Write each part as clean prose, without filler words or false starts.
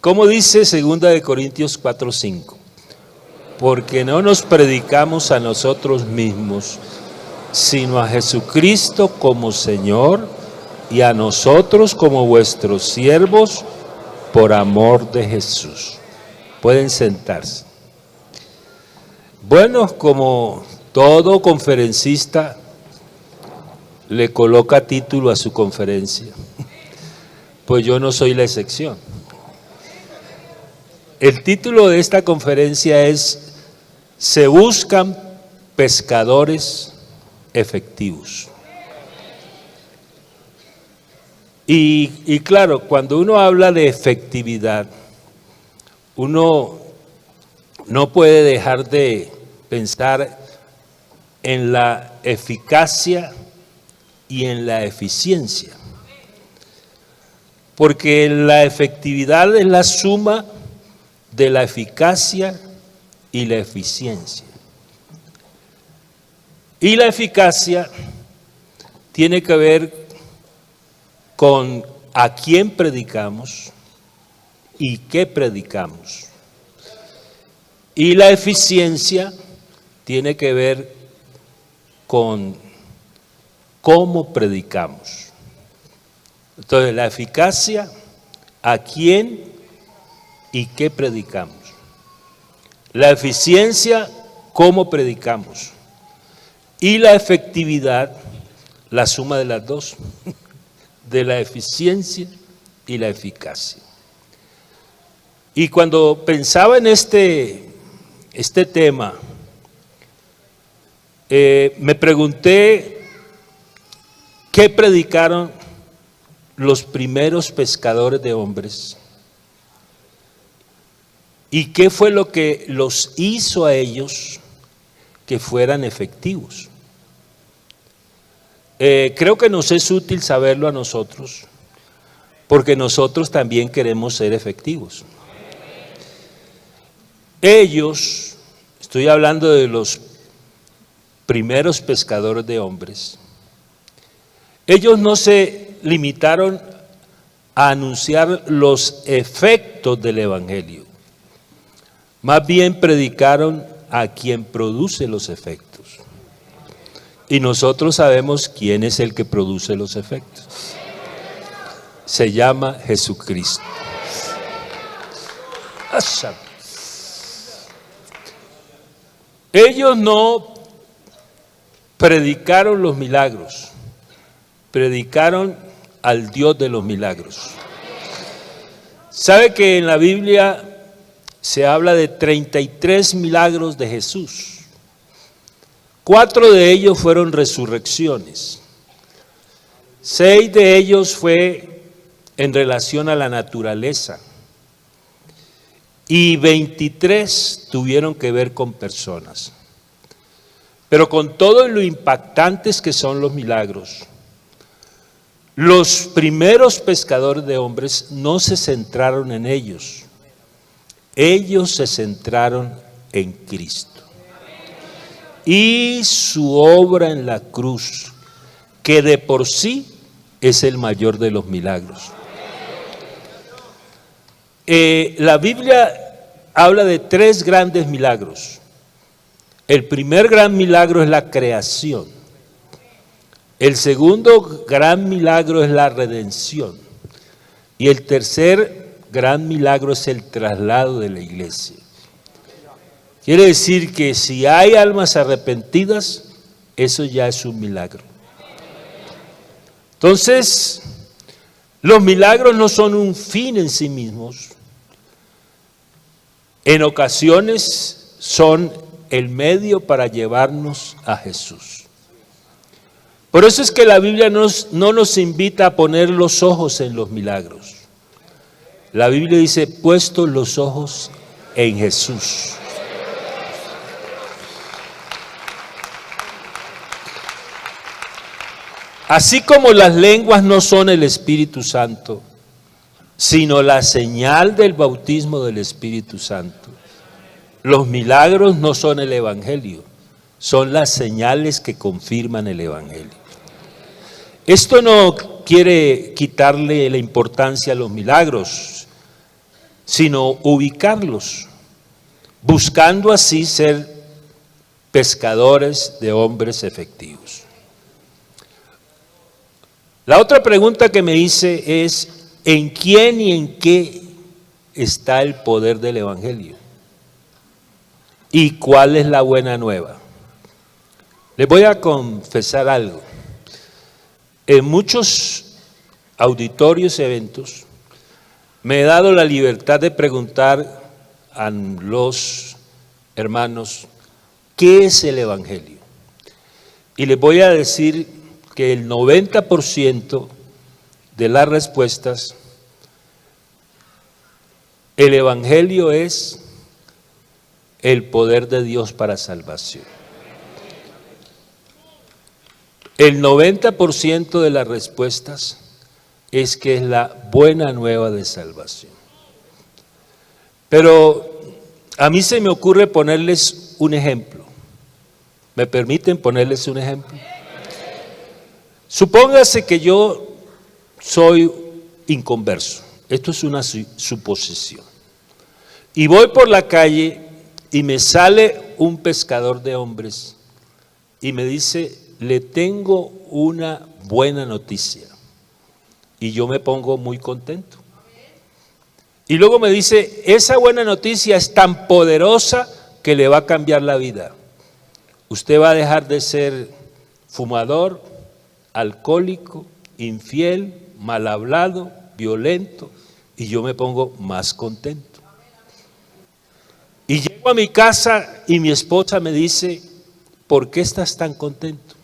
¿Cómo dice 2 Corintios 4:5? Porque no nos predicamos a nosotros mismos, sino a Jesucristo como Señor y a nosotros como vuestros siervos por amor de Jesús. Pueden sentarse. Bueno, como todo conferencista le coloca título a su conferencia, pues yo no soy la excepción. El título de esta conferencia es "Se buscan pescadores efectivos". Y claro, cuando uno habla de efectividad, uno no puede dejar de pensar en la eficacia y en la eficiencia. Porque la efectividad es la suma de la eficacia y la eficiencia. Y la eficacia tiene que ver con a quién predicamos y qué predicamos. Y la eficiencia tiene que ver con cómo predicamos. Entonces, la eficacia, a quién y qué predicamos. La eficiencia, cómo predicamos. Y la efectividad, la suma de las dos, de la eficiencia y la eficacia. Y cuando pensaba en este tema, me pregunté qué predicaron los primeros pescadores de hombres y qué fue lo que los hizo a ellos que fueran efectivos. Creo que nos es útil saberlo a nosotros, porque nosotros también queremos ser efectivos. Ellos, estoy hablando de los primeros pescadores de hombres, ellos no se limitaron a anunciar los efectos del evangelio, más bien predicaron a quien produce los efectos. Y nosotros sabemos quién es el que produce los efectos. Se llama Jesucristo. Ellos no predicaron los milagros, predicaron al Dios de los milagros. ¿Sabe que en la Biblia se habla de 33 milagros de Jesús? 4 de ellos fueron resurrecciones. 6 de ellos fue en relación a la naturaleza. Y 23 tuvieron que ver con personas. Pero con todo lo impactantes que son los milagros, los primeros pescadores de hombres no se centraron en ellos. Ellos se centraron en Cristo y su obra en la cruz, que de por sí es el mayor de los milagros. La Biblia habla de 3 grandes milagros. El primer gran milagro es la creación. El segundo gran milagro es la redención. Y el tercer gran milagro es el traslado de la iglesia. Quiere decir que si hay almas arrepentidas, eso ya es un milagro. Entonces, los milagros no son un fin en sí mismos. En ocasiones son el medio para llevarnos a Jesús. Por eso es que la Biblia no nos invita a poner los ojos en los milagros. La Biblia dice, puestos los ojos en Jesús. Así como las lenguas no son el Espíritu Santo, sino la señal del bautismo del Espíritu Santo, los milagros no son el Evangelio, son las señales que confirman el Evangelio. Esto no quiere quitarle la importancia a los milagros, sino ubicarlos, buscando así ser pescadores de hombres efectivos. La otra pregunta que me hice es, ¿en quién y en qué está el poder del Evangelio? ¿Y cuál es la buena nueva? Les voy a confesar algo. En muchos auditorios y eventos me he dado la libertad de preguntar a los hermanos, ¿qué es el Evangelio? Y les voy a decir que el 90% de las respuestas, el Evangelio es el poder de Dios para salvación. El 90% de las respuestas es que es la buena nueva de salvación. Pero a mí se me ocurre ponerles un ejemplo. ¿Me permiten ponerles un ejemplo? Supóngase que yo soy inconverso. Esto es una suposición. Y voy por la calle y me sale un pescador de hombres y me dice, le tengo una buena noticia. Y yo me pongo muy contento. Y luego me dice, esa buena noticia es tan poderosa que le va a cambiar la vida. Usted va a dejar de ser fumador, alcohólico, infiel, mal hablado, violento, y yo me pongo más contento. Y llego a mi casa y mi esposa me dice, ¿por qué estás tan contento?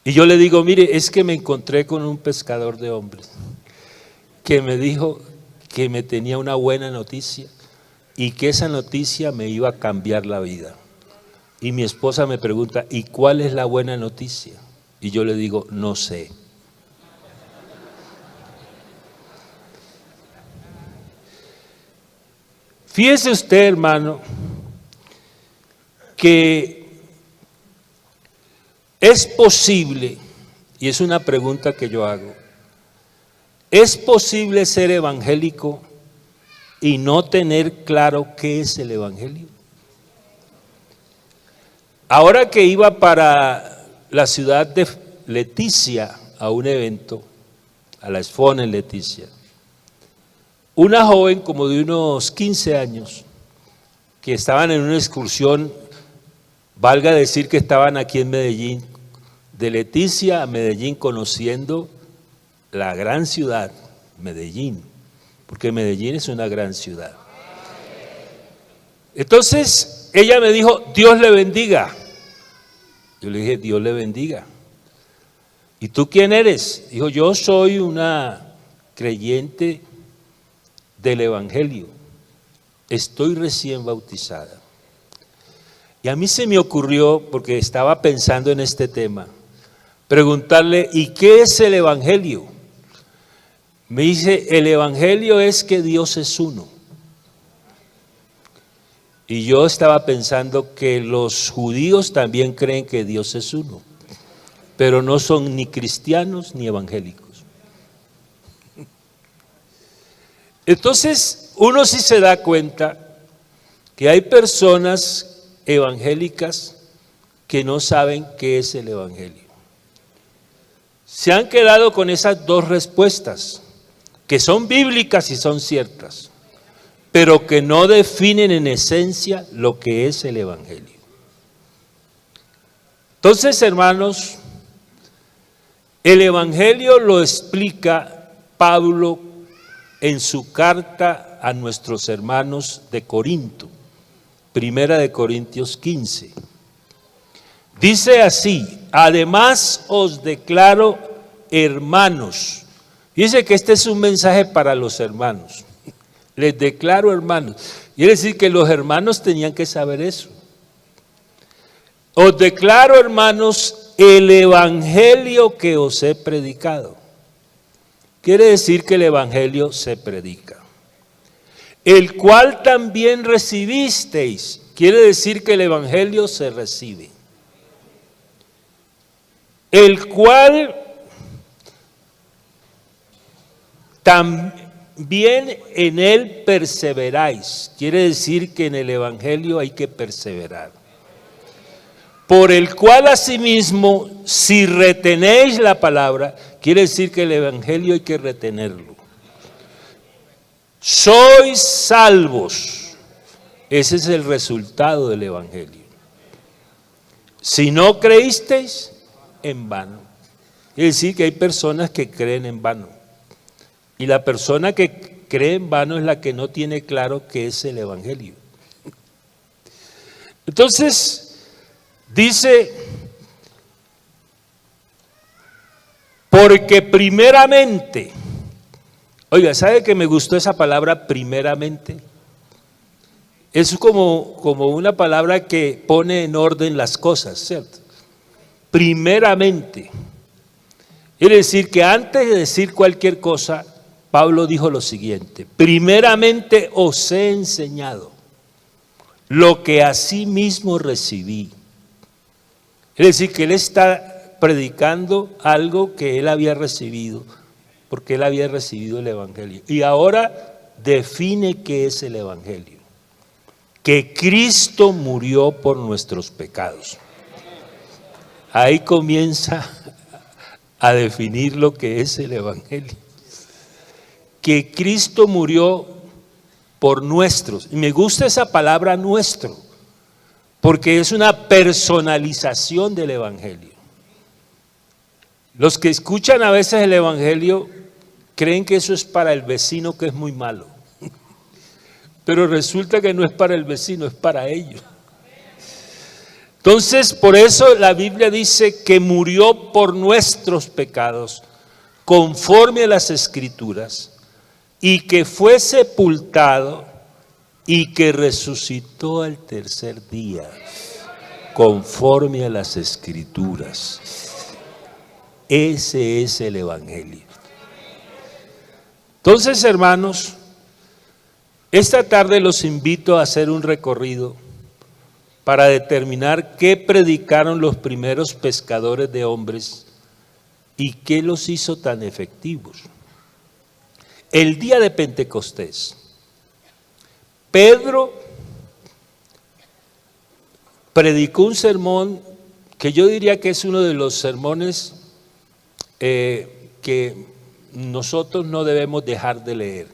Y yo le digo, mire, es que me encontré con un pescador de hombres que me dijo que me tenía una buena noticia y que esa noticia me iba a cambiar la vida. Y mi esposa me pregunta, ¿y cuál es la buena noticia? Y yo le digo, no sé. Fíjese usted, hermano, que es posible, y es una pregunta que yo hago, ¿es posible ser evangélico y no tener claro qué es el evangelio? Ahora que iba para la ciudad de Leticia a un evento, a la Esfona en Leticia, una joven como de unos 15 años, que estaban en una excursión, valga decir que estaban aquí en Medellín, de Leticia a Medellín, conociendo la gran ciudad, Medellín, porque Medellín es una gran ciudad. Entonces, ella me dijo, Dios le bendiga. Yo le dije, Dios le bendiga. ¿Y tú quién eres? Dijo, yo soy una creyente del Evangelio. Estoy recién bautizada. Y a mí se me ocurrió, porque estaba pensando en este tema, preguntarle, ¿y qué es el Evangelio? Me dice, el Evangelio es que Dios es uno. Y yo estaba pensando que los judíos también creen que Dios es uno, pero no son ni cristianos ni evangélicos. Entonces, uno sí se da cuenta que hay personas evangélicas que no saben qué es el Evangelio. Se han quedado con esas dos respuestas, que son bíblicas y son ciertas, pero que no definen en esencia lo que es el Evangelio. Entonces, hermanos, el Evangelio lo explica Pablo en su carta a nuestros hermanos de Corinto, Primera de Corintios 15. Dice así, además os declaro hermanos. Dice que este es un mensaje para los hermanos. Les declaro hermanos. Quiere decir que los hermanos tenían que saber eso. Os declaro hermanos el evangelio que os he predicado. Quiere decir que el evangelio se predica. El cual también recibisteis. Quiere decir que el evangelio se recibe. El cual bien en él perseveráis. Quiere decir que en el evangelio hay que perseverar. Por el cual asimismo, si retenéis la palabra, quiere decir que el evangelio hay que retenerlo. Sois salvos. Ese es el resultado del evangelio. Si no creísteis, en vano. Quiere decir que hay personas que creen en vano. Y la persona que cree en vano es la que no tiene claro qué es el evangelio. Entonces, dice, porque primeramente, oiga, ¿sabe que me gustó esa palabra primeramente? Es como una palabra que pone en orden las cosas, ¿cierto? Primeramente. Quiere decir que antes de decir cualquier cosa, Pablo dijo lo siguiente: primeramente os he enseñado lo que asimismo recibí. Es decir, que él está predicando algo que él había recibido, porque él había recibido el evangelio. Y ahora define qué es el evangelio: que Cristo murió por nuestros pecados. Ahí comienza a definir lo que es el evangelio. Que Cristo murió por nuestros. Y me gusta esa palabra nuestro, porque es una personalización del evangelio. Los que escuchan a veces el evangelio creen que eso es para el vecino que es muy malo. Pero resulta que no es para el vecino, es para ellos. Entonces, por eso la Biblia dice que murió por nuestros pecados, conforme a las Escrituras, y que fue sepultado y que resucitó al tercer día, conforme a las Escrituras. Ese es el evangelio. Entonces, hermanos, esta tarde los invito a hacer un recorrido para determinar qué predicaron los primeros pescadores de hombres y qué los hizo tan efectivos. El día de Pentecostés, Pedro predicó un sermón que yo diría que es uno de los sermones que nosotros no debemos dejar de leer,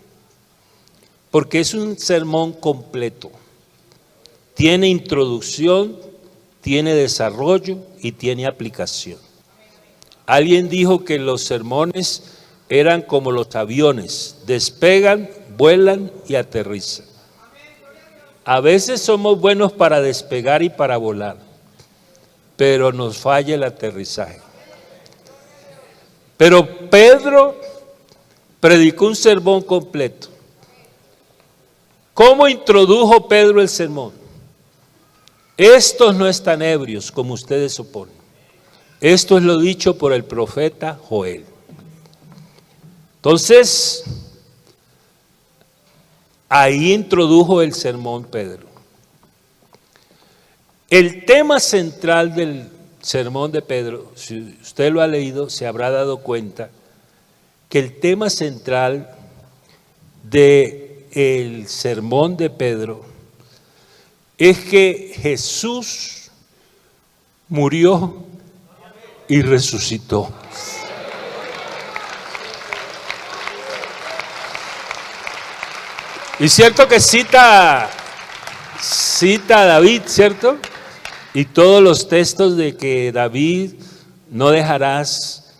porque es un sermón completo. Tiene introducción, tiene desarrollo y tiene aplicación. Alguien dijo que los sermones eran como los aviones: despegan, vuelan y aterrizan. A veces somos buenos para despegar y para volar, pero nos falla el aterrizaje. Pero Pedro predicó un sermón completo. ¿Cómo introdujo Pedro el sermón? Estos no están ebrios, como ustedes suponen. Esto es lo dicho por el profeta Joel. Entonces, ahí introdujo el sermón Pedro. El tema central del sermón de Pedro, si usted lo ha leído, se habrá dado cuenta que el tema central del sermón de Pedro es que Jesús murió y resucitó. Y cierto que cita a David, ¿cierto? Y todos los textos de que David no dejarás,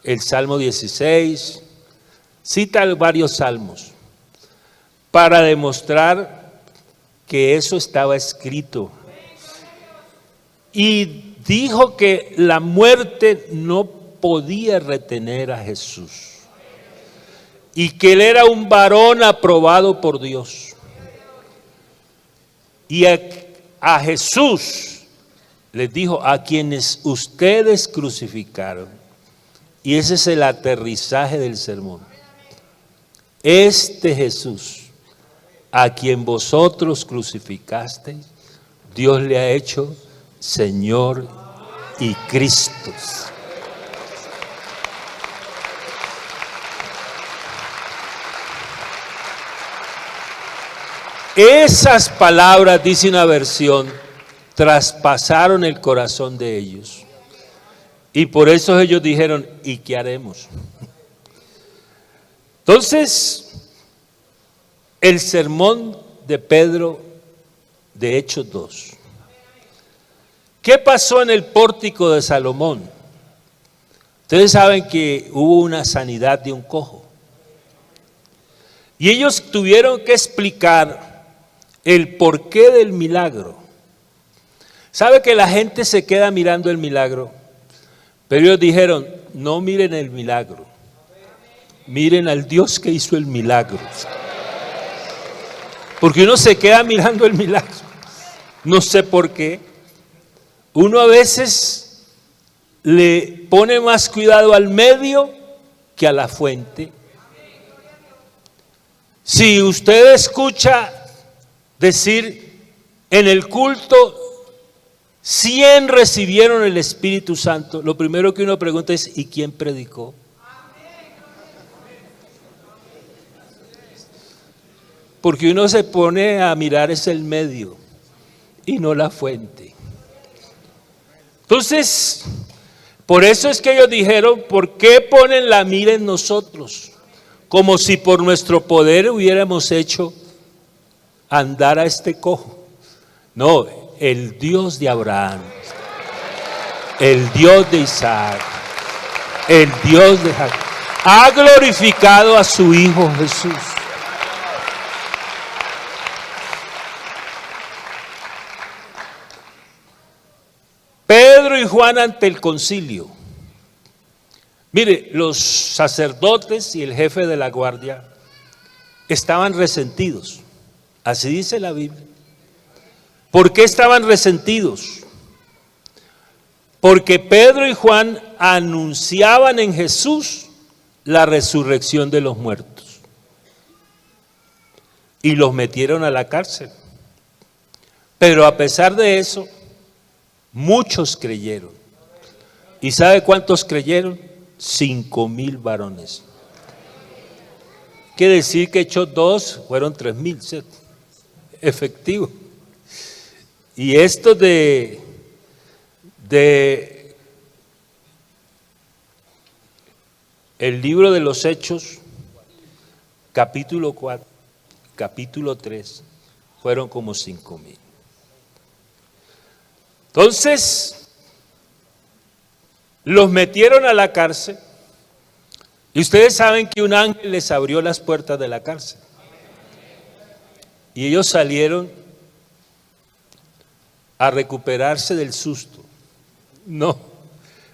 el Salmo 16, cita varios salmos para demostrar que eso estaba escrito. Y dijo que la muerte no podía retener a Jesús y que él era un varón aprobado por Dios. Y a Jesús les dijo: a quienes ustedes crucificaron. Y ese es el aterrizaje del sermón. Este Jesús, a quien vosotros crucificasteis, Dios le ha hecho Señor y Cristo. Esas palabras, dice una versión, traspasaron el corazón de ellos. Y por eso ellos dijeron, ¿y qué haremos? Entonces, el sermón de Pedro de Hechos 2. ¿Qué pasó en el pórtico de Salomón? Ustedes saben que hubo una sanidad de un cojo. Y ellos tuvieron que explicar el porqué del milagro. ¿Sabe que la gente se queda mirando el milagro? Pero ellos dijeron, no miren el milagro, miren al Dios que hizo el milagro. Porque uno se queda mirando el milagro, no sé por qué. Uno a veces le pone más cuidado al medio que a la fuente. Si usted escucha decir en el culto 100 recibieron el Espíritu Santo, lo primero que uno pregunta es, ¿y quién predicó? Porque uno se pone a mirar es el medio y no la fuente. Entonces, por eso es que ellos dijeron, ¿por qué ponen la mira en nosotros? Como si por nuestro poder hubiéramos hecho andar a este cojo. No, el Dios de Abraham, el Dios de Isaac, el Dios de Jacob, ha glorificado a su Hijo Jesús. Pedro y Juan ante el concilio. Mire, los sacerdotes y el jefe de la guardia estaban resentidos. Así dice la Biblia. ¿Por qué estaban resentidos? Porque Pedro y Juan anunciaban en Jesús la resurrección de los muertos. Y los metieron a la cárcel. Pero a pesar de eso, muchos creyeron. ¿Y sabe cuántos creyeron? 5,000 varones. Quiere decir que Hechos 2 fueron 3,000, ¿cierto? Efectivo. Y esto de el libro de los Hechos, capítulo 4, capítulo 3, fueron como 5,000. Entonces, los metieron a la cárcel y ustedes saben que un ángel les abrió las puertas de la cárcel. Y ellos salieron a recuperarse del susto. No,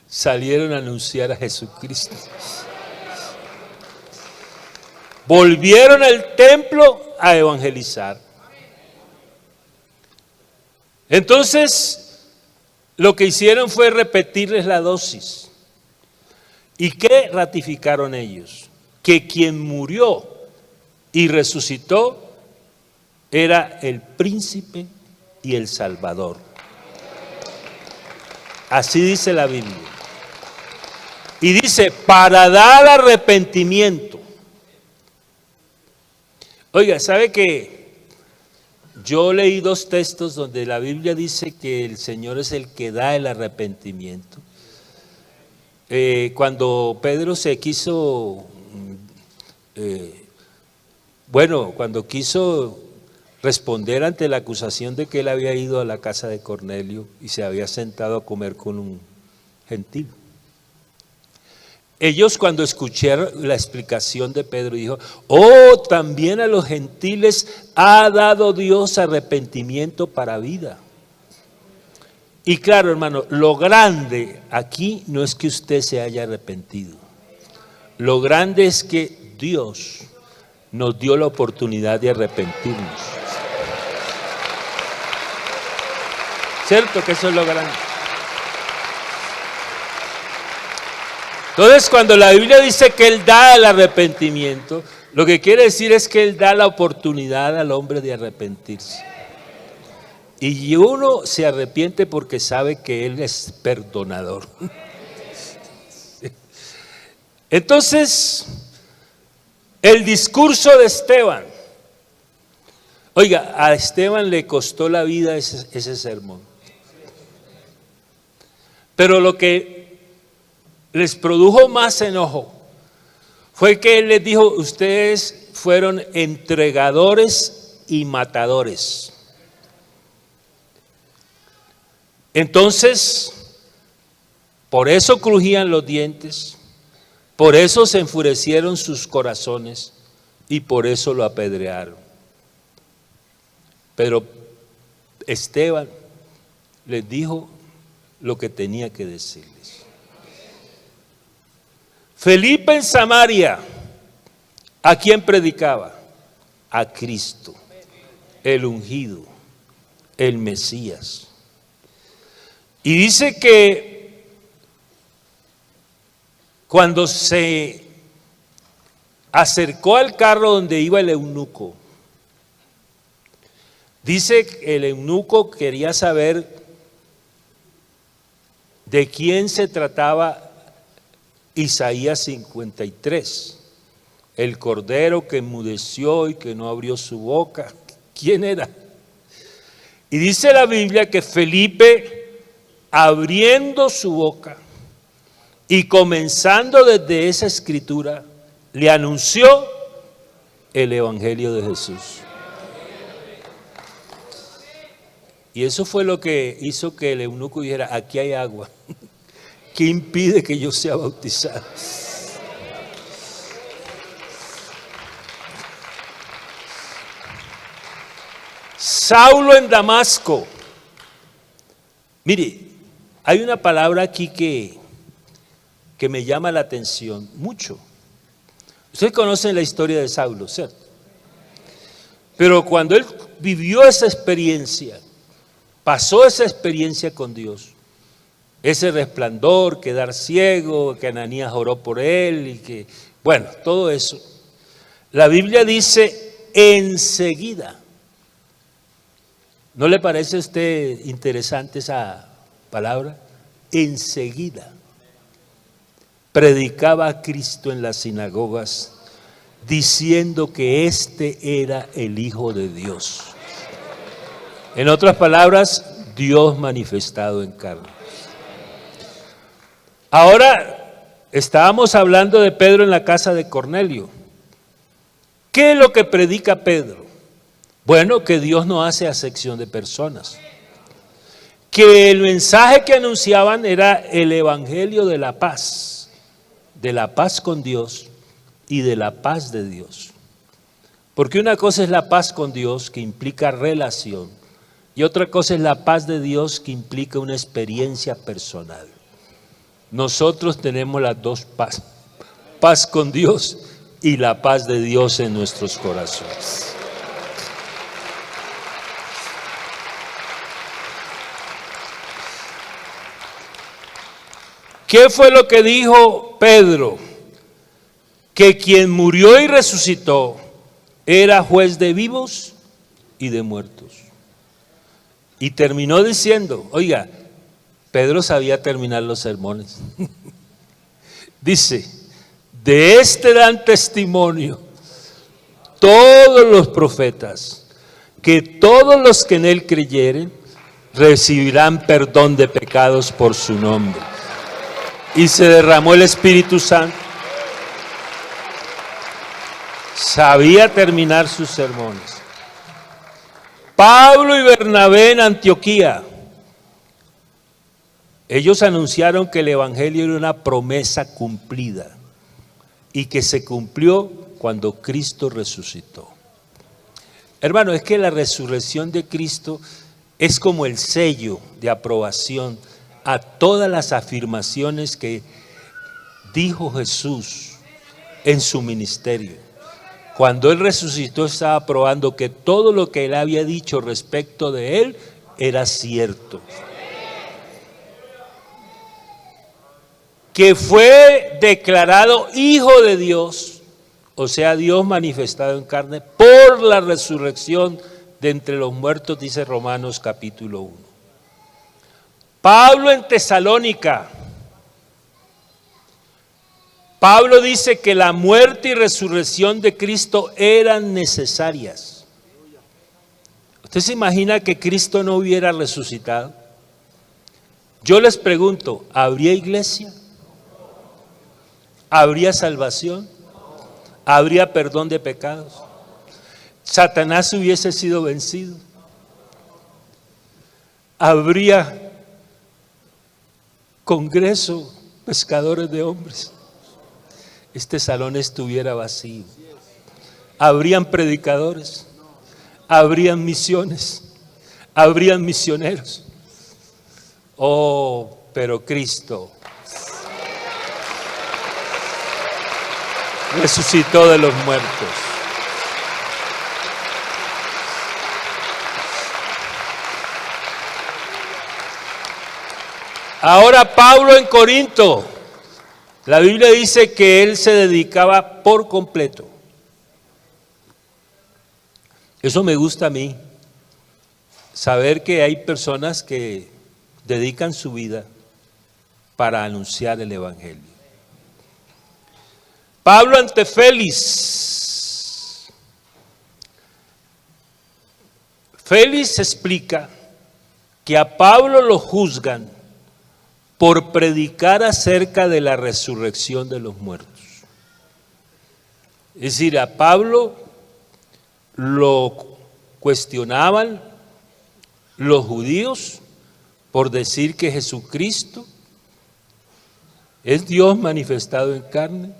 salieron a anunciar a Jesucristo. Volvieron al templo a evangelizar. Entonces, lo que hicieron fue repetirles la dosis. ¿Y qué ratificaron ellos? Que quien murió y resucitó era el príncipe y el Salvador. Así dice la Biblia. Y dice, para dar arrepentimiento. Oiga, ¿sabe que yo leí 2 textos donde la Biblia dice que el Señor es el que da el arrepentimiento? Cuando Pedro se quiso, cuando quiso responder ante la acusación de que él había ido a la casa de Cornelio y se había sentado a comer con un gentil. Ellos cuando escucharon la explicación de Pedro dijo, oh, también a los gentiles ha dado Dios arrepentimiento para vida. Y claro, hermano, lo grande aquí no es que usted se haya arrepentido. Lo grande es que Dios nos dio la oportunidad de arrepentirnos. ¿Cierto que eso es lo grande? Entonces, cuando la Biblia dice que Él da el arrepentimiento, lo que quiere decir es que Él da la oportunidad al hombre de arrepentirse. Y uno se arrepiente porque sabe que Él es perdonador. Entonces, el discurso de Esteban. Oiga, a Esteban le costó la vida ese sermón. Pero lo que les produjo más enojo fue que él les dijo: ustedes fueron entregadores y matadores. Entonces, por eso crujían los dientes, por eso se enfurecieron sus corazones y por eso lo apedrearon. Pero Esteban les dijo lo que tenía que decirles. Felipe en Samaria, ¿a quién predicaba? A Cristo, el ungido, el Mesías. Y dice que cuando se acercó al carro donde iba el eunuco, dice que el eunuco quería saber de quién se trataba Isaías 53, el cordero que enmudeció y que no abrió su boca. ¿Quién era? Y dice la Biblia que Felipe, abriendo su boca y comenzando desde esa escritura, le anunció el evangelio de Jesús. Y eso fue lo que hizo que el eunuco dijera: aquí hay agua. ¿Qué impide que yo sea bautizado? Saulo en Damasco. Mire, hay una palabra aquí que me llama la atención mucho. Ustedes conocen la historia de Saulo, ¿cierto? Pero cuando él vivió esa experiencia, pasó esa experiencia con Dios, ese resplandor, quedar ciego, que Ananías oró por él y que, bueno, todo eso. La Biblia dice enseguida. ¿No le parece a usted interesante esa palabra? Enseguida. Predicaba a Cristo en las sinagogas, diciendo que este era el Hijo de Dios. En otras palabras, Dios manifestado en carne. Ahora, estábamos hablando de Pedro en la casa de Cornelio. ¿Qué es lo que predica Pedro? Bueno, que Dios no hace acepción de personas. Que el mensaje que anunciaban era el evangelio de la paz con Dios y de la paz de Dios. Porque una cosa es la paz con Dios, que implica relación, y otra cosa es la paz de Dios, que implica una experiencia personal. Nosotros tenemos las dos paz, paz con Dios y la paz de Dios en nuestros corazones. ¿Qué fue lo que dijo Pedro? Que quien murió y resucitó era juez de vivos y de muertos. Y terminó diciendo, oiga, Pedro sabía terminar los sermones. Dice, de este dan testimonio todos los profetas, que todos los que en él creyeren recibirán perdón de pecados por su nombre. Y se derramó el Espíritu Santo. Sabía terminar sus sermones. Pablo y Bernabé en Antioquía. Ellos anunciaron que el evangelio era una promesa cumplida y que se cumplió cuando Cristo resucitó. Hermano, es que la resurrección de Cristo es como el sello de aprobación a todas las afirmaciones que dijo Jesús en su ministerio. Cuando él resucitó, estaba probando que todo lo que él había dicho respecto de él era cierto. Que fue declarado Hijo de Dios, o sea, Dios manifestado en carne, por la resurrección de entre los muertos, dice Romanos capítulo 1. Pablo en Tesalónica. Pablo dice que la muerte y resurrección de Cristo eran necesarias. ¿Usted se imagina que Cristo no hubiera resucitado? Yo les pregunto, ¿habría iglesia? ¿Habría salvación? ¿Habría perdón de pecados? ¿Satanás hubiese sido vencido? ¿Habría congreso pescadores de hombres? Este salón estuviera vacío. ¿Habrían predicadores? ¿Habrían misiones? ¿Habrían misioneros? Oh, pero Cristo resucitó de los muertos. Ahora Pablo en Corinto, la Biblia dice que él se dedicaba por completo. Eso me gusta a mí, saber que hay personas que dedican su vida para anunciar el Evangelio. Pablo ante Félix. Félix explica que a Pablo lo juzgan por predicar acerca de la resurrección de los muertos. Es decir, a Pablo lo cuestionaban los judíos por decir que Jesucristo es Dios manifestado en carne,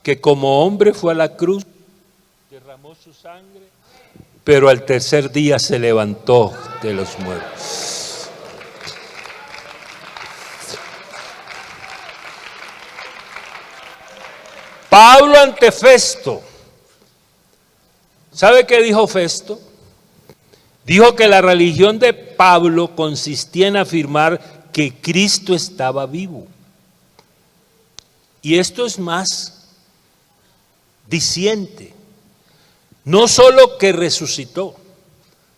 que como hombre fue a la cruz, derramó su sangre, pero al tercer día se levantó de los muertos. Pablo ante Festo. ¿Sabe qué dijo Festo? Dijo que la religión de Pablo consistía en afirmar que Cristo estaba vivo. Y esto es más diciente. No solo que resucitó,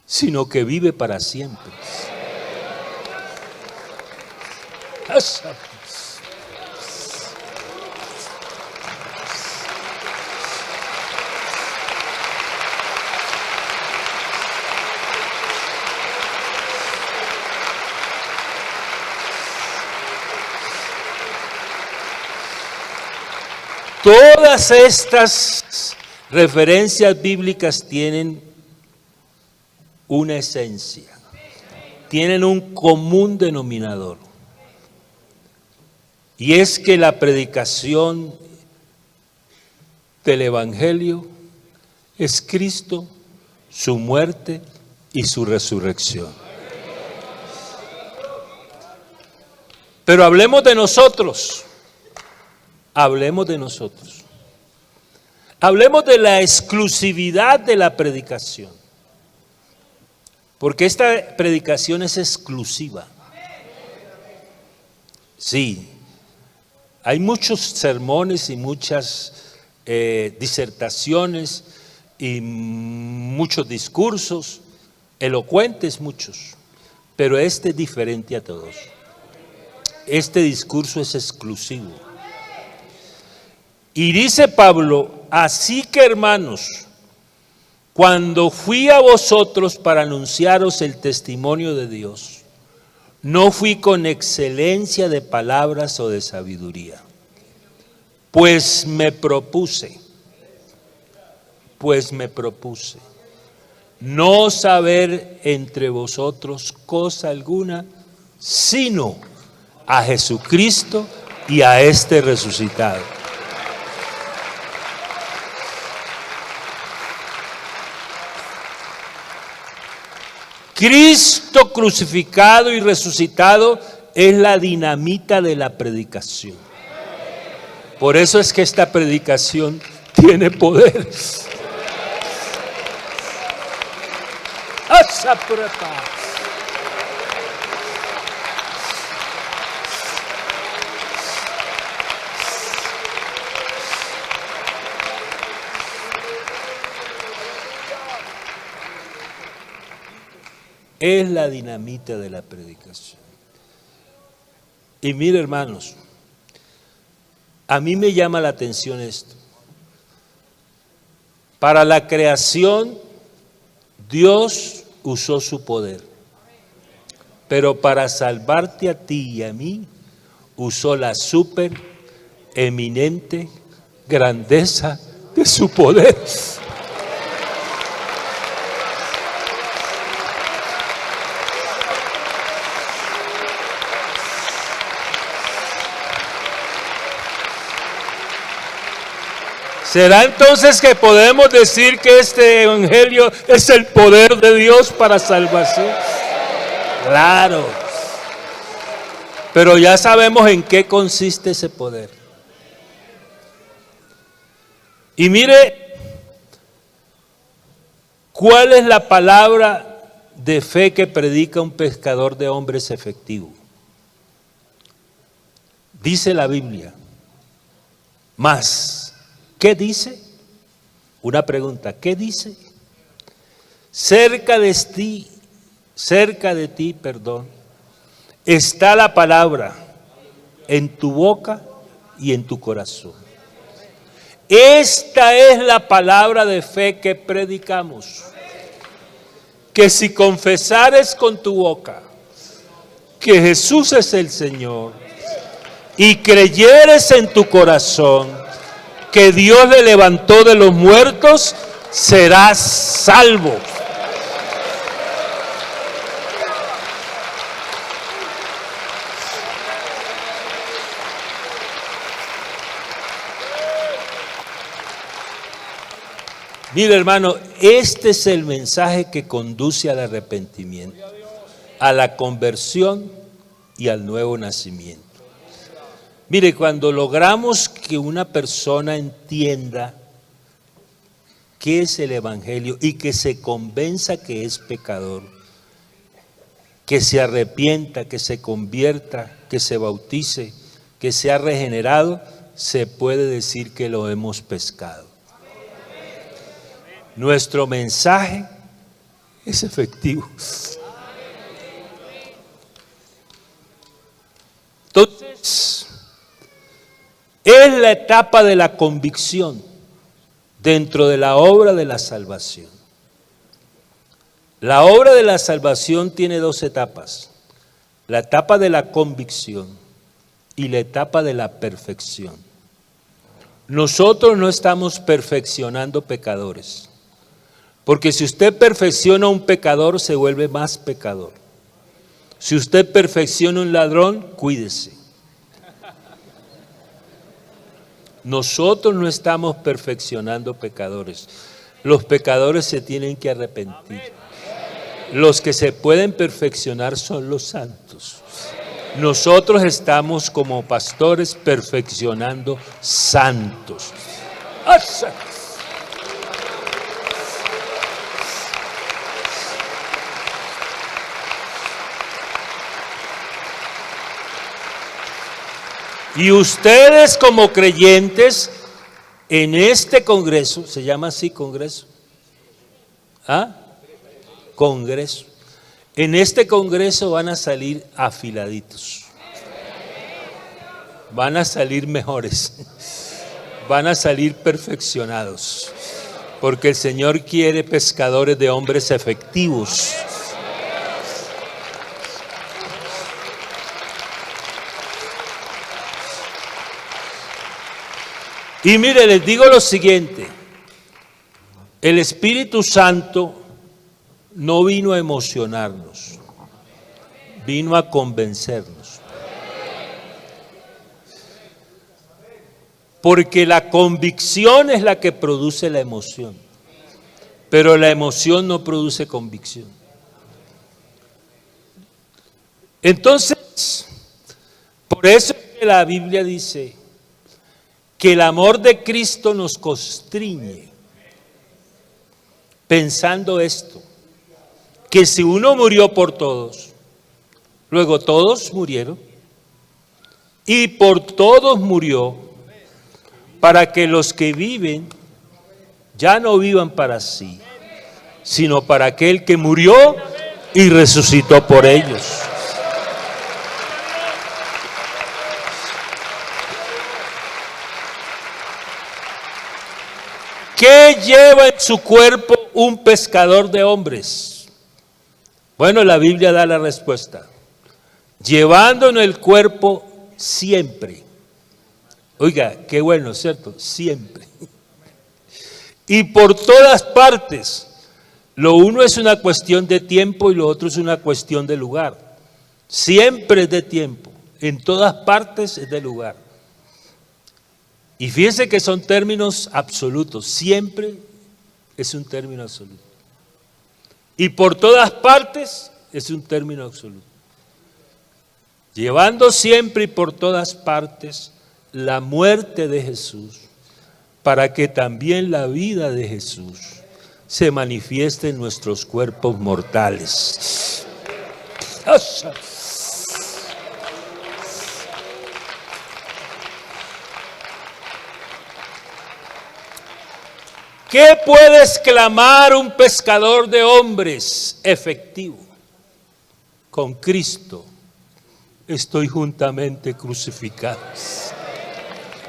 sino que vive para siempre. Todas estas referencias bíblicas tienen una esencia, tienen un común denominador, y es que la predicación del Evangelio es Cristo, su muerte y su resurrección. Pero hablemos de nosotros. Hablemos de nosotros. Hablemos de la exclusividad de la predicación. Porque esta predicación es exclusiva. Sí, hay muchos sermones y muchas disertaciones y muchos discursos, elocuentes muchos, pero este es diferente a todos. Este discurso es exclusivo. Y dice Pablo, así que hermanos, cuando fui a vosotros para anunciaros el testimonio de Dios, no fui con excelencia de palabras o de sabiduría, pues me propuse no saber entre vosotros cosa alguna, sino a Jesucristo y a este resucitado. Cristo crucificado y resucitado es la dinamita de la predicación. Por eso es que esta predicación tiene poder. Es la dinamita de la predicación. Y mire, hermanos, a mí me llama la atención esto. Para la creación, Dios usó su poder. Pero para salvarte a ti y a mí, usó la super eminente grandeza de su poder. ¿Será entonces que podemos decir que este evangelio es el poder de Dios para salvación? Claro. Pero ya sabemos en qué consiste ese poder. Y mire, ¿cuál es la palabra de fe que predica un pescador de hombres efectivo? Dice la Biblia, más. ¿Qué dice? Una pregunta, ¿qué dice? Cerca de ti, está la palabra en tu boca y en tu corazón. Esta es la palabra de fe que predicamos. Que si confesares con tu boca que Jesús es el Señor y creyeres en tu corazón que Dios le levantó de los muertos, serás salvo. Mira, hermano, este es el mensaje que conduce al arrepentimiento, a la conversión y al nuevo nacimiento. Mire, cuando logramos que una persona entienda qué es el evangelio y que se convenza que es pecador, que se arrepienta, que se convierta, que se bautice, que sea regenerado, se puede decir que lo hemos pescado. Nuestro mensaje es efectivo. Entonces, es la etapa de la convicción dentro de la obra de la salvación. La obra de la salvación tiene dos etapas: la etapa de la convicción y la etapa de la perfección. Nosotros no estamos perfeccionando pecadores, porque si usted perfecciona a un pecador, se vuelve más pecador. Si usted perfecciona a un ladrón, cuídese. Nosotros no estamos perfeccionando pecadores. Los pecadores se tienen que arrepentir. Los que se pueden perfeccionar son los santos. Nosotros estamos como pastores perfeccionando santos. Y ustedes como creyentes en este congreso, ¿se llama así congreso? ¿Ah? Congreso. En este congreso van a salir afiladitos. Van a salir mejores. Van a salir perfeccionados. Porque el Señor quiere pescadores de hombres efectivos. Y mire, les digo lo siguiente: el Espíritu Santo no vino a emocionarnos, vino a convencernos. Porque la convicción es la que produce la emoción, pero la emoción no produce convicción. Entonces, por eso es que la Biblia dice que el amor de Cristo nos constriñe, pensando esto, que si uno murió por todos, luego todos murieron, y por todos murió, para que los que viven ya no vivan para sí, sino para aquel que murió y resucitó por ellos. ¿Qué lleva en su cuerpo un pescador de hombres? Bueno, la Biblia da la respuesta. Llevando en el cuerpo siempre. Oiga, qué bueno, ¿cierto? Siempre. Y por todas partes. Lo uno es una cuestión de tiempo y lo otro es una cuestión de lugar. Siempre es de tiempo. En todas partes es de lugar. Y fíjense que son términos absolutos. Siempre es un término absoluto. Y por todas partes es un término absoluto. Llevando siempre y por todas partes la muerte de Jesús, para que también la vida de Jesús se manifieste en nuestros cuerpos mortales. ¿Qué puede exclamar un pescador de hombres efectivo? Con Cristo estoy juntamente crucificado.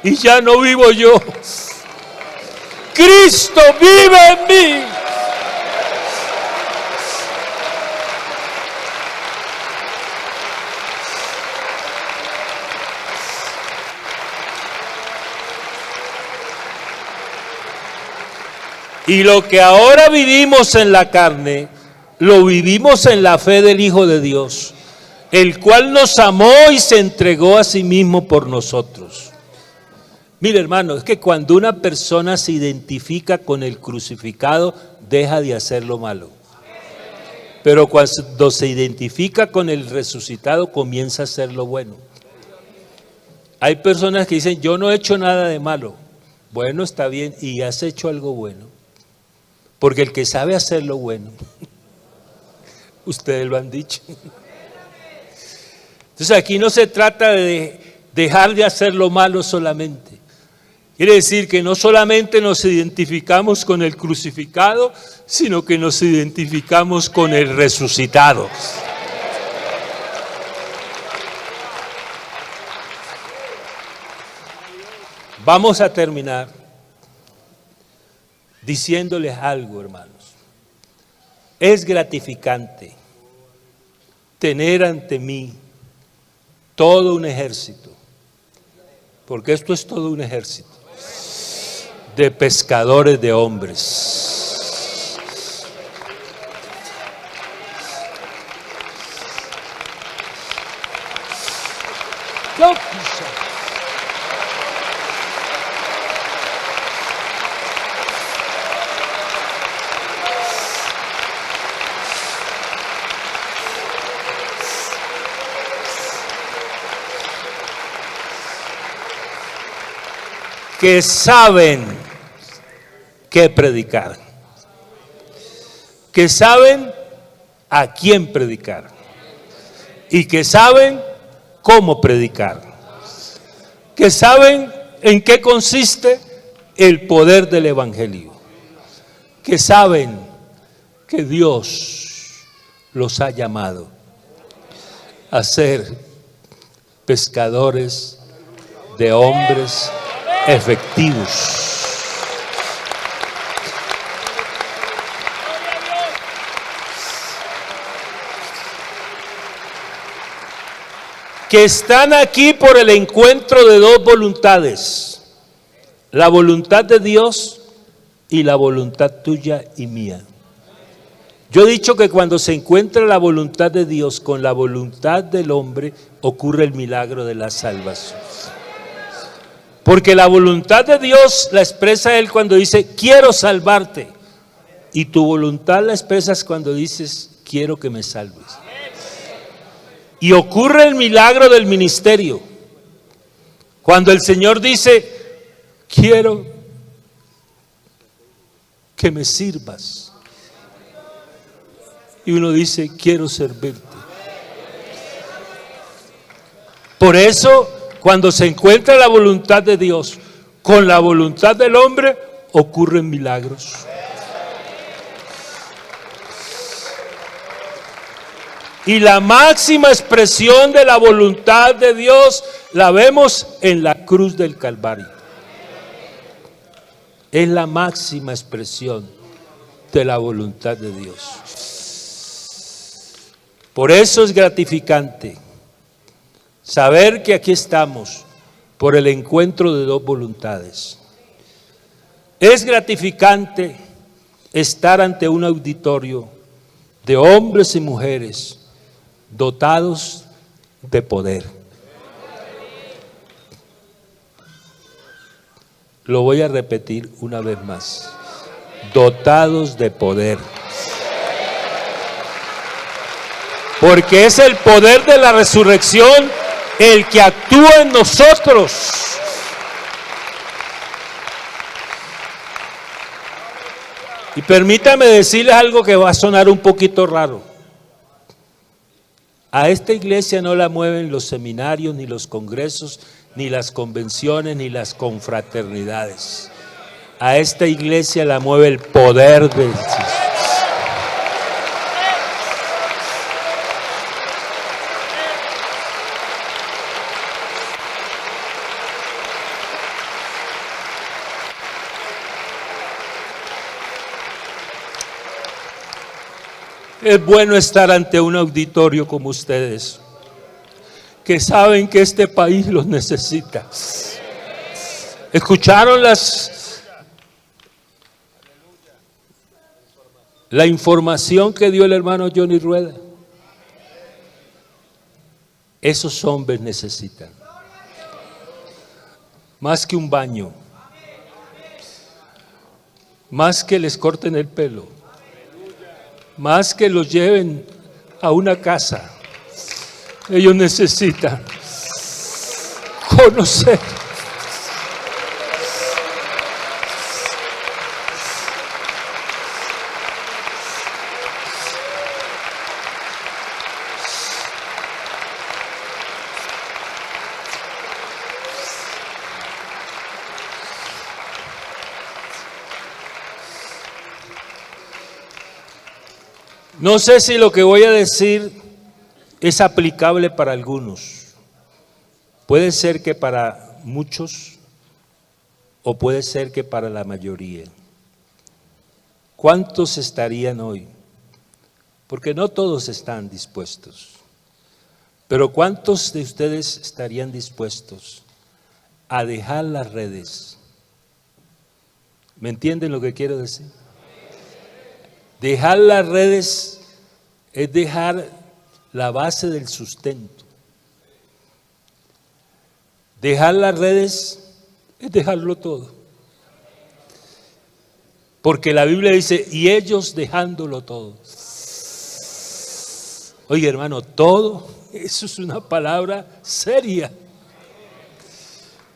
Y ya no vivo yo. Cristo vive en mí. Y lo que ahora vivimos en la carne, lo vivimos en la fe del Hijo de Dios, el cual nos amó y se entregó a sí mismo por nosotros. Mire, hermano, es que cuando una persona se identifica con el crucificado, deja de hacer lo malo. Pero cuando se identifica con el resucitado, comienza a hacer lo bueno. Hay personas que dicen, yo no he hecho nada de malo. Bueno, está bien, y has hecho algo bueno. Porque el que sabe hacer lo bueno, ustedes lo han dicho. Entonces aquí no se trata de dejar de hacer lo malo solamente. Quiere decir que no solamente nos identificamos con el crucificado, sino que nos identificamos con el resucitado. Vamos a terminar diciéndoles algo, hermanos. Es gratificante tener ante mí todo un ejército, porque esto es todo un ejército de pescadores de hombres. Que saben qué predicar, que saben a quién predicar y que saben cómo predicar, que saben en qué consiste el poder del evangelio, que saben que Dios los ha llamado a ser pescadores de hombres efectivos. Que están aquí por el encuentro de dos voluntades, la voluntad de Dios y la voluntad tuya y mía. Yo he dicho que cuando se encuentra la voluntad de Dios con la voluntad del hombre, ocurre el milagro de la salvación. Porque la voluntad de Dios la expresa Él cuando dice, quiero salvarte. Y tu voluntad la expresas cuando dices, quiero que me salves. Y ocurre el milagro del ministerio. Cuando el Señor dice, quiero que me sirvas. Y uno dice, quiero servirte. Por eso, cuando se encuentra la voluntad de Dios con la voluntad del hombre, ocurren milagros. Y la máxima expresión de la voluntad de Dios la vemos en la cruz del Calvario. Es la máxima expresión de la voluntad de Dios. Por eso es gratificante saber que aquí estamos por el encuentro de dos voluntades. Es gratificante estar ante un auditorio de hombres y mujeres dotados de poder. Lo voy a repetir una vez más. Dotados de poder. Porque es el poder de la resurrección el que actúa en nosotros. Y permítame decirles algo que va a sonar un poquito raro. A esta iglesia no la mueven los seminarios, ni los congresos, ni las convenciones, ni las confraternidades. A esta iglesia la mueve el poder de Dios. Es bueno estar ante un auditorio como ustedes, que saben que este país los necesita. ¿Escucharon la información que dio el hermano Johnny Rueda? Esos hombres necesitan más que un baño, más que les corten el pelo, más que los lleven a una casa. Ellos necesitan conocer No sé si lo que voy a decir es aplicable para algunos. Puede ser que para muchos o puede ser que para la mayoría. ¿Cuántos estarían hoy? Porque no todos están dispuestos. Pero ¿cuántos de ustedes estarían dispuestos a dejar las redes? ¿Me entienden lo que quiero decir? Dejar las redes es dejar la base del sustento. Dejar las redes es dejarlo todo. Porque la Biblia dice, y ellos dejándolo todo. Oye, hermano, todo, eso es una palabra seria.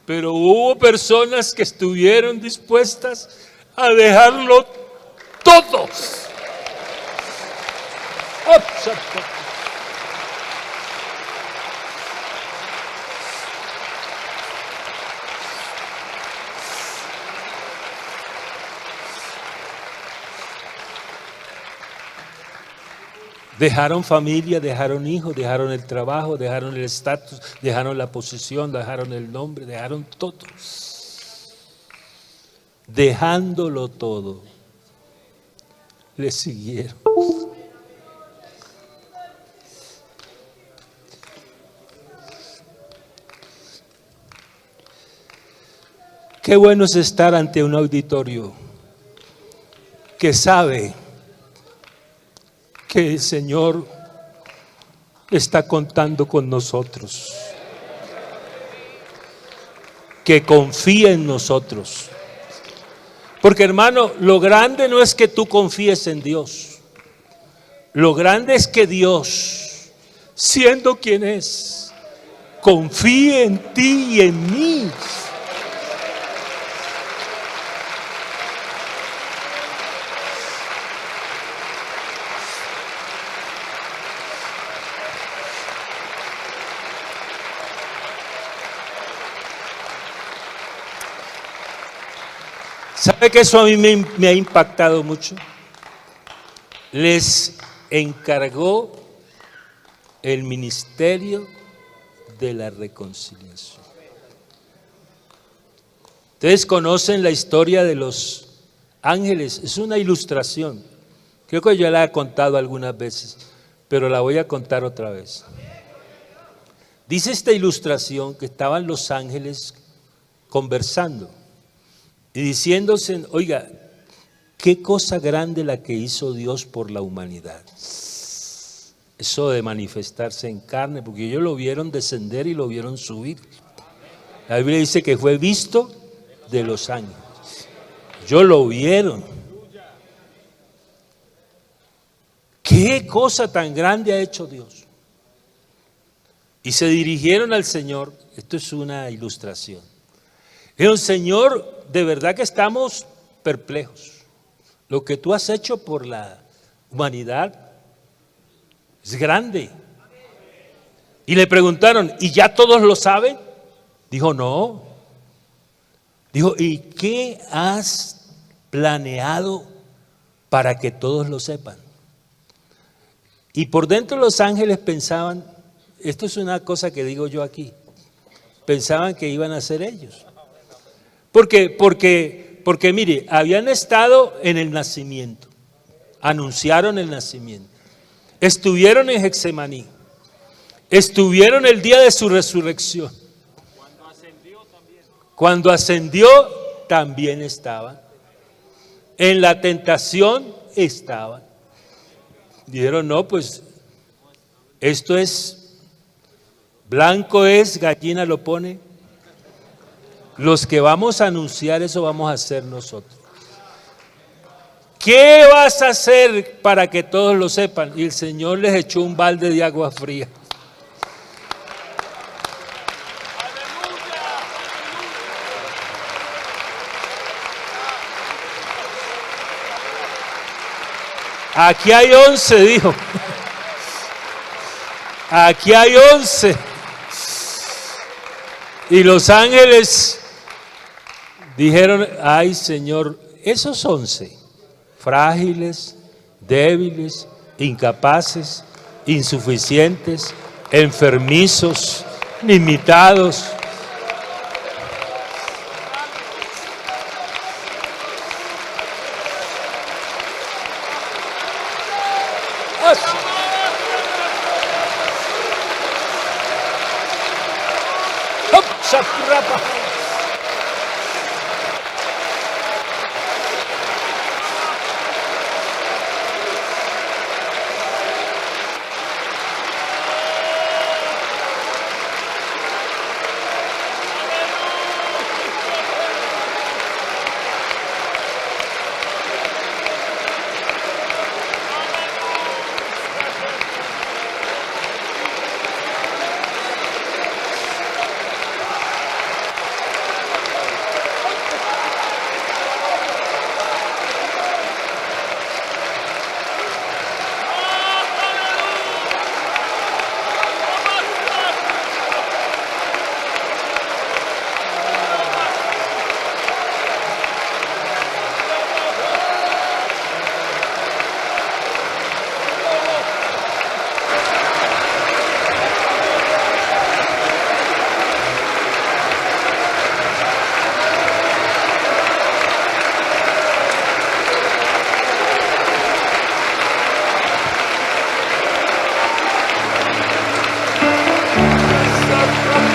Pero hubo personas que estuvieron dispuestas a dejarlo todo. Dejaron familia, dejaron hijos, dejaron el trabajo, dejaron el estatus, dejaron la posición, dejaron el nombre, dejaron todo. Dejándolo todo, le siguieron. Qué bueno es estar ante un auditorio que sabe que el Señor está contando con nosotros, que confía en nosotros. Porque, hermano, lo grande no es que tú confíes en Dios. Lo grande es que Dios, siendo quien es, confíe en ti y en mí. ¿Sabe que eso a mí me ha impactado mucho? Les encargó el ministerio de la reconciliación. Ustedes conocen la historia de los ángeles, es una ilustración. Creo que yo la he contado algunas veces. pero la voy a contar otra vez. Dice esta ilustración que estaban los ángeles conversando y diciéndose, oiga, qué cosa grande la que hizo Dios por la humanidad. Eso de manifestarse en carne, porque ellos lo vieron descender y lo vieron subir. La Biblia dice que fue visto de los ángeles. Ellos lo vieron. ¿Qué cosa tan grande ha hecho Dios? Y se dirigieron al Señor. Esto es una ilustración. Dijeron, Señor, de verdad que estamos perplejos. Lo que tú has hecho por la humanidad es grande. Y le preguntaron, ¿y ya todos lo saben? Dijo, no. Dijo, ¿y qué has planeado para que todos lo sepan? Y por dentro los ángeles pensaban, esto es una cosa que digo yo aquí, pensaban que iban a ser ellos. Porque mire, habían estado en el nacimiento, anunciaron el nacimiento, estuvieron en Getsemaní, estuvieron el día de su resurrección. Cuando ascendió también estaban. En la tentación estaban. Dijeron, no, pues esto es, blanco es, gallina lo pone. Los que vamos a anunciar eso vamos a hacer nosotros. ¿Qué vas a hacer para que todos lo sepan? Y el Señor les echó un balde de agua fría. Aquí hay 11, dijo. Aquí hay 11. Y los ángeles dijeron, ay Señor, esos 11, frágiles, débiles, incapaces, insuficientes, enfermizos, limitados. Hop, shakurapa.